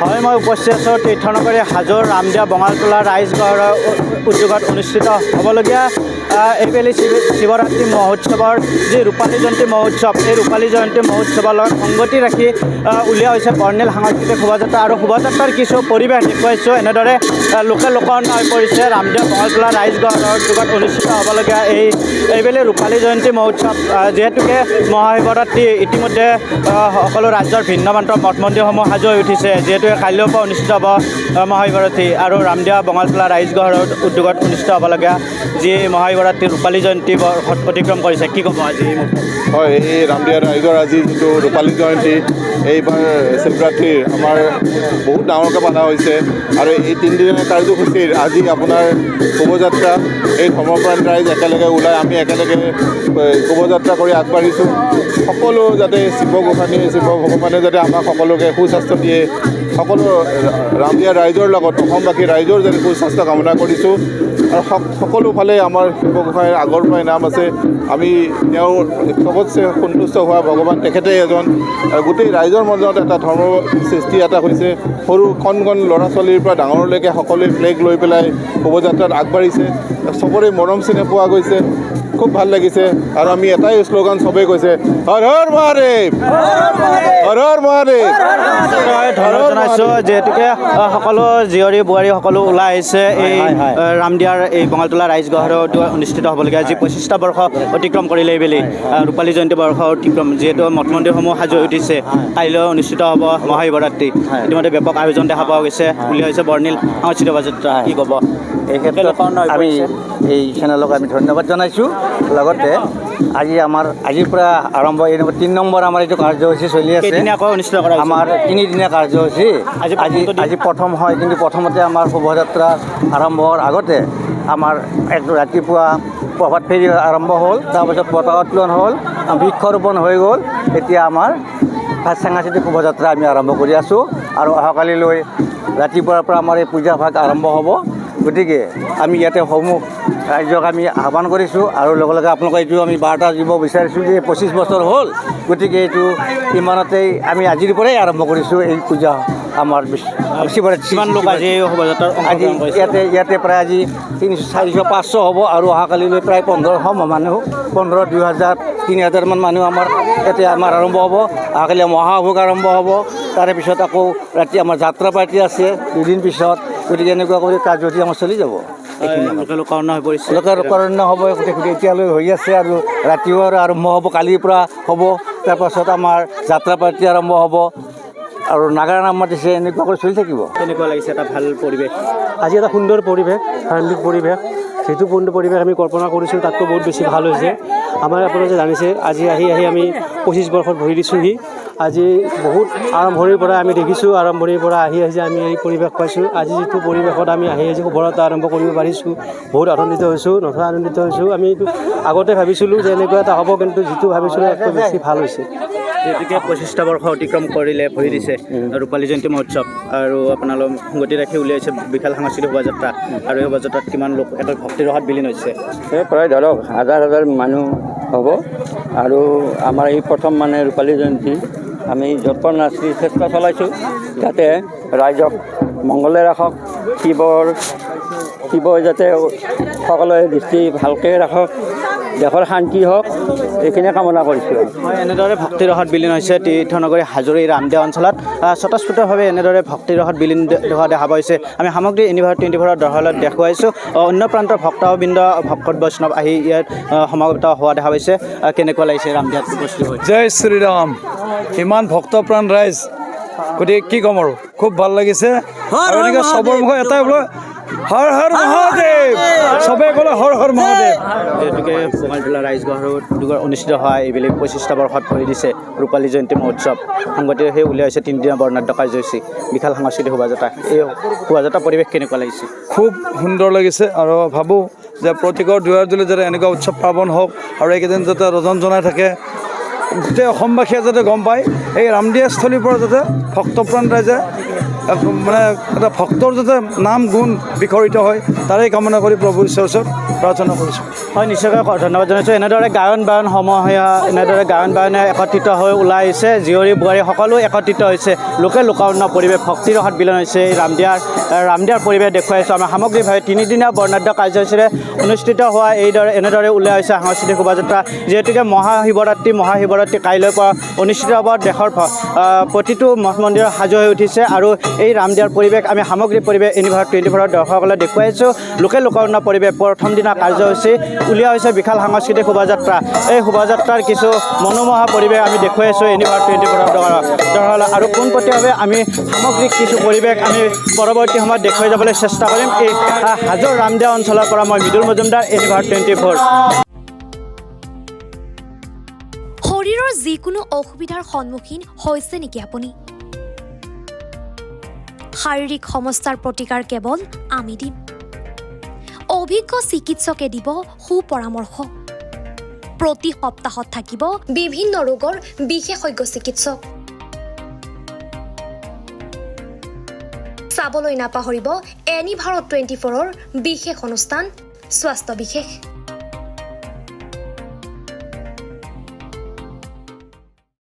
হয়, মই উপস্থিত আছোঁ তীৰ্থনগৰী হাজোৰ ৰামদিয়া বঙালতোলা ৰাইজগড়ৰ উদ্যোগত অনুষ্ঠিত হ'বলগীয়া এইবেলি শিৱৰাত্ৰি মহোৎসৱৰ যি ৰূপালী জয়ন্তী মহোৎসৱ, এই ৰূপালী জয়ন্তী মহোৎসৱৰ লগত সংগতি ৰাখি উলিওৱা হৈছে বৰ্ণিল সাংস্কৃতিক শোভাযাত্ৰা। আৰু শোভাযাত্ৰাৰ কিছু পৰিৱেশ দেখুৱাইছোঁ। এনেদৰে লোকে লোকাৰণ্য হৈ পৰিছে ৰামদিয়া বঙালতোলা ৰাইজগড়ৰ উদ্যোগত অনুষ্ঠিত হ'বলগীয়া এইবেলি ৰূপালী জয়ন্তী মহোৎসৱ। যিহেতুকে মহাশিৱৰাত্ৰি ইতিমধ্যে সকলো ৰাজ্যৰ ভিন্ন প্ৰান্তৰ মঠ মন্দিৰসমূহ সাজু হৈ উঠিছে। যিহেতুকে কাইলৈৰ পৰা অনুষ্ঠিত হ'ব মহাশিৱৰাত্ৰি আৰু ৰামদিয়া বঙালতোলা ৰাইজগড়ৰ উদ্যোগত অনুষ্ঠিত হ'বলগীয়া যি মহাশিৱৰাত্ৰি ৰূপালী জয়ন্তী বৰ্ষত অতিক্ৰম কৰিছে, কি ক'ব আজি? হয়, এই ৰামদিয়া ৰাইজৰ আজি যিটো ৰূপালী জয়ন্তী, এইবাৰ শিৱৰাত্ৰিৰ আমাৰ বহুত ডাঙৰকৈ পতা হৈছে। আৰু এই তিনিদিনীয়া কাৰ্যসূচীৰ আজি আপোনাৰ শোভাযাত্ৰা, এই ধৰ্মপ্ৰাণ ৰাইজ একেলগে ওলাই আমি একেলগে শোভাযাত্ৰা কৰি আগবাঢ়িছোঁ। সকলো যাতে শিৱ ভগৱানে যাতে আমাক সকলোকে সুস্বাস্থ্য দিয়ে, সকলো ৰামদিয়া ৰাইজৰ লগত অসমবাসী ৰাইজৰ যাতে সুস্বাস্থ্য কামনা কৰিছোঁ। আৰু সকলো ফালে আমাৰ শিৱ গোসাঁইৰ আগৰ পৰাই নাম আছে। আমি তেওঁৰ চবতছে সন্তুষ্ট হোৱা ভগৱান, তেখেতে এজন। আৰু গোটেই ৰাইজৰ মাজত এটা ধৰ্ম সৃষ্টি এটা হৈছে। সৰু কণ ল'ৰা ছোৱালীৰ পৰা ডাঙৰলৈকে সকলোৱে ফ্লেগ লৈ পেলাই শোভাযাত্ৰাত আগবাঢ়িছে। চবৰে মৰম চিনে পোৱা গৈছে, খুব ভাল লাগিছে। আৰু আমি এটাই শ্লোগান চবেই কৈছে, হৰ হৰ মহাদেৱ, হৰ হৰ মহাদেৱ। ধন্যবাদ জনাইছোঁ। যিহেতুকে সকলো জীয়ৰী বোৱাৰী সকলো ওলাই আহিছে এই ৰামদিয়াৰ এই বঙালতোলা ৰাইজগড়ত অনুষ্ঠিত হ'বলগীয়া যি 25টা বৰ্ষ অতিক্ৰম কৰিলে এইবেলি ৰূপালী জয়ন্তী বৰ্ষ অতিক্ৰম। যিহেতু মঠ মন্দিৰসমূহ সাজু হৈ উঠিছে, কাইলৈ অনুষ্ঠিত হ'ব মহাশিৱৰাত্ৰি। ইতিমধ্যে ব্যাপক আয়োজন দেখা পোৱা গৈছে। উলিওৱা হৈছে বৰ্ণিল সাংস্কৃতিক শোভাযাত্ৰা, কি ক'ব? এই ক্ষেত্ৰত আমি এই চেনেলক আমি ধন্যবাদ জনাইছোঁ। লগতে আজিৰ পৰা আৰম্ভ 3 নম্বৰ আমাৰ এইটো কাৰ্যসূচী চলি আছে। আমাৰ 3দিনীয়া কাৰ্যসূচী আজি প্ৰথম হয়। কিন্তু প্ৰথমতে আমাৰ শোভাযাত্ৰা আৰম্ভ হোৱাৰ আগতে আমাৰ ৰাতিপুৱা প্ৰভাত ফেৰী আৰম্ভ হ'ল, তাৰপিছত পতাকা উত্তোলন হ'ল, বৃক্ষৰোপণ হৈ গ'ল। এতিয়া আমাৰ সাংস্কৃতিক শোভাযাত্ৰা আমি আৰম্ভ কৰি আছোঁ। আৰু অহাকালিলৈ ৰাতিপুৱাৰ পৰা আমাৰ এই পূজা ভাগ আৰম্ভ হ'ব। গতিকে আমি ইয়াতে সমূহ ৰাইজক আমি আহ্বান কৰিছোঁ। আৰু লগে লগে আপোনালোকে এইটো আমি বাৰ্তা দিব বিচাৰিছোঁ যে 25 বছৰ হ'ল, গতিকে এইটো ইমানতেই আমি আজিৰ পৰাই আৰম্ভ কৰিছোঁ এই পূজা। আমাৰ শিৱৰাত্ৰি ইয়াতে প্ৰায় আজি 300, 400, 500 হ'ব। আৰু অহাকালিলৈ প্ৰায় 1500 মানুহ, 1500, 2000, 3000মান মানুহ আমাৰ ইয়াতে আৰম্ভ হ'ব। অহাকালি মহাভোগ আৰম্ভ হ'ব। তাৰে পিছত আকৌ ৰাতি আমাৰ যাত্ৰা পাৰ্টি আছে 2 দিন পিছত। গতিকে এনেকুৱা কৰি কাৰ্যসূচী আমাৰ চলি যাব। লোকাৰণ্য হ'ব, গোটেই এতিয়ালৈ হৈ আছে। আৰু ৰাতিও আৰু আৰম্ভ হ'ব, কালিৰ পৰা হ'ব। তাৰপাছত আমাৰ যাত্ৰা পাৰ্টি আৰম্ভ হ'ব আৰু নাগাৰা নাম মাতিছে। এনেকুৱা কৰি চলি থাকিব। কেনেকুৱা লাগিছে? এটা ভাল পৰিৱেশ, আজি এটা সুন্দৰ পৰিৱেশ, ধাৰ্মিক পৰিৱেশ। যিটো পৰিৱেশ আমি কল্পনা কৰিছিলোঁ তাতকৈ বহুত বেছি ভাল হৈছে। আমাৰ আপোনালোকে জানিছে আজি আহি আমি 25 বৰ্ষত ভৰি দিছোঁহি। আজি বহুত আৰম্ভণিৰ পৰা আমি দেখিছোঁ, আৰম্ভণিৰ পৰা আহি আমি এই পৰিৱেশ পাইছোঁ। আজি যিটো পৰিৱেশত আমি আহি শোভাযাত্ৰা আৰম্ভ কৰিব পাৰিছোঁ, বহুত আনন্দিত হৈছোঁ। নথৈ আনন্দিত হৈছোঁ। আমি এইটো আগতে ভাবিছিলোঁ যে এনেকুৱা এটা হ'ব, কিন্তু যিটো ভাবিছিলোঁ তাতকৈ বেছি ভাল হৈছে। যিহেতুকে 25টা বৰ্ষ অতিক্ৰম কৰিলে, ভৰি দিছে ৰূপালী জয়ন্তী মহোৎসৱ, আৰু আপোনালোক সংগতি ৰাখি উলিয়াইছে বিশাল সাংস্কৃতিক শোভাযাত্ৰা। আৰু এই শোভাযাত্ৰাত কিমান লোক এটা ভক্তিৰ ৰসত বিলীন হৈছে? প্ৰায় ধৰক হাজাৰ মানুহ হ'ব। আৰু আমাৰ এই প্ৰথম ৰূপালী জয়ন্তী আমি যৎপৰ নাচি চেষ্টা চলাইছোঁ যাতে ৰাইজক মংগলে ৰাখক, শিৱই যাতে সকলোৱে দৃষ্টি ভালকৈ ৰাখক, দেশৰ শান্তি হওক, এইখিনিয়ে কামনা কৰিছোঁ। হয়, এনেদৰে ভক্তিৰ ৰসত বিলীন হৈছে তীৰ্থনগৰী হাজোৰ এই ৰামদিয়া অঞ্চলত। স্বতঃস্ফূৰ্তভাৱে এনেদৰে ভক্তিৰ ৰসত বিলীন হোৱা দেখা পাইছে। আমি সামগ্ৰী ইউনিভাৰ 24ৰ দৰ্শনত দেখুৱাইছোঁ। অন্য প্ৰান্তৰ ভক্তবৃন্দ, ভকত বৈষ্ণৱ আহি ইয়াত সমাগত হোৱা দেখা পাইছে। কেনেকুৱা লাগিছে ৰামদিয়াত উপস্থিত হৈ? জয় শ্ৰীৰাম। ইমান ভক্তপ্ৰাণ ৰাইজ, গতিকে কি ক'ম আৰু, খুব ভাল লাগিছে। আৰু এনেকৈ চবৰ মুখত এটাই বোলে হৰ হৰ মহাদেৱ, চবেই ক'লে হৰ হৰ মহাদেৱ। যিহেতুকে বঙালতোলা ৰাইজগড়ৰ উদ্যোগত অনুষ্ঠিত হোৱা এইবেলি 25টা বৰ্ষত ভৰি দিছে ৰূপালী জয়ন্তী মহোৎসৱ। সংগতি সেই উলিয়াইছে 3দিনীয়া বৰ্ণাঢ্য কাৰ্যসূচী, বিশাল সাংস্কৃতিক শোভাযাত্ৰা। এই শোভাযাত্ৰা পৰিৱেশ কেনেকুৱা লাগিছে? খুব সুন্দৰ লাগিছে। আৰু ভাবোঁ যে প্ৰত্যেকৰ দুৱাৰ দুলে যাতে এনেকুৱা উৎসৱ পাৰ্বণ হওক, আৰু এইকেইদিন যাতে ৰজন জনাই থাকে। গোটেই অসমবাসীয়ে যাতে গম পায় এই ৰামদিয়া স্থলীৰ পৰা যাতে ভক্তপ্ৰাণ ৰাইজে মানে এটা ভক্তৰ যাতে নাম গুণ বিখৰিত হয় তাৰে কামনা কৰি প্ৰভু ঈশ্বৰৰ ওচৰত প্ৰাৰ্থনা কৰিছোঁ। হয়, নিশ্চয়কৈ ধন্যবাদ জনাইছোঁ। এনেদৰে গায়ন বায়ন সমূহীয়া এনেদৰে গায়ন বায়নে একত্ৰিত হৈ ওলাই আহিছে, জীয়ৰী বোৱাৰী সকলো একত্ৰিত হৈছে, লোকে লোকাৰণ্য পৰিৱেশ ভক্তিৰ ৰসত বিলীন হৈছে। এই ৰামদিয়াৰ পৰিৱেশ দেখুৱাইছোঁ আমি সামগ্ৰিকভাৱে। তিনিদিনীয়া বৰ্ণাঢ্য কাৰ্যসূচীৰে অনুষ্ঠিত হোৱা এনেদৰে ওলাই আহিছে সাংস্কৃতিক শোভাযাত্ৰা। যিহেতুকে মহাশিৱৰাত্ৰি কাইলৈৰ পৰা অনুষ্ঠিত হ'ব। দেশৰ প্ৰতিটো মঠ মন্দিৰ সাজু হৈ উঠিছে আৰু এই ৰামদিয়াৰ পৰিৱেশ আমি সামগ্ৰিক পৰিৱেশ ইউনিভাৰ্ছ 24 দৰ্শকসকলে দেখুৱাইছোঁ। লোকে লোকাৰণ্য পৰিৱেশ প্ৰথম দিনা কাৰ্যসূচী উলিওৱা হৈছে বিশাল সাংস্কৃতিক শোভাযাত্ৰা। এই শোভাযাত্ৰাৰ কিছু মনোমোহা পৰিৱেশ আমি দেখুৱাইছোঁ ইউনিভাৰ্ছ 24 দৰ্শকসকলে আৰু পোনপটীয়াভাৱে আমি সামগ্ৰিক কিছু পৰিৱেশ আমি পৰৱৰ্তী সময়ত দেখুৱাই যাবলৈ চেষ্টা কৰিম। এই হাজোৰ ৰামদিয়া অঞ্চলৰ পৰা মই মৃদুল মজুমদাৰ, ইউনিভাৰ্ছ 24। শৰীৰৰ যিকোনো অসুবিধাৰ সন্মুখীন হৈছে নেকি আপুনি? শাৰীৰিক সমস্যাৰ প্ৰতিকাৰ কেৱল আমি দিম। অভিজ্ঞ চিকিৎসকে দিব সুপৰামৰ্শ। প্ৰতি সপ্তাহত থাকিব বিভিন্ন ৰোগৰ বিশেষজ্ঞ চিকিৎসক। চাবলৈ নাপাহৰিব এনি ভাৰত 24ৰ বিশেষ অনুষ্ঠান স্বাস্থ্য বিশেষ।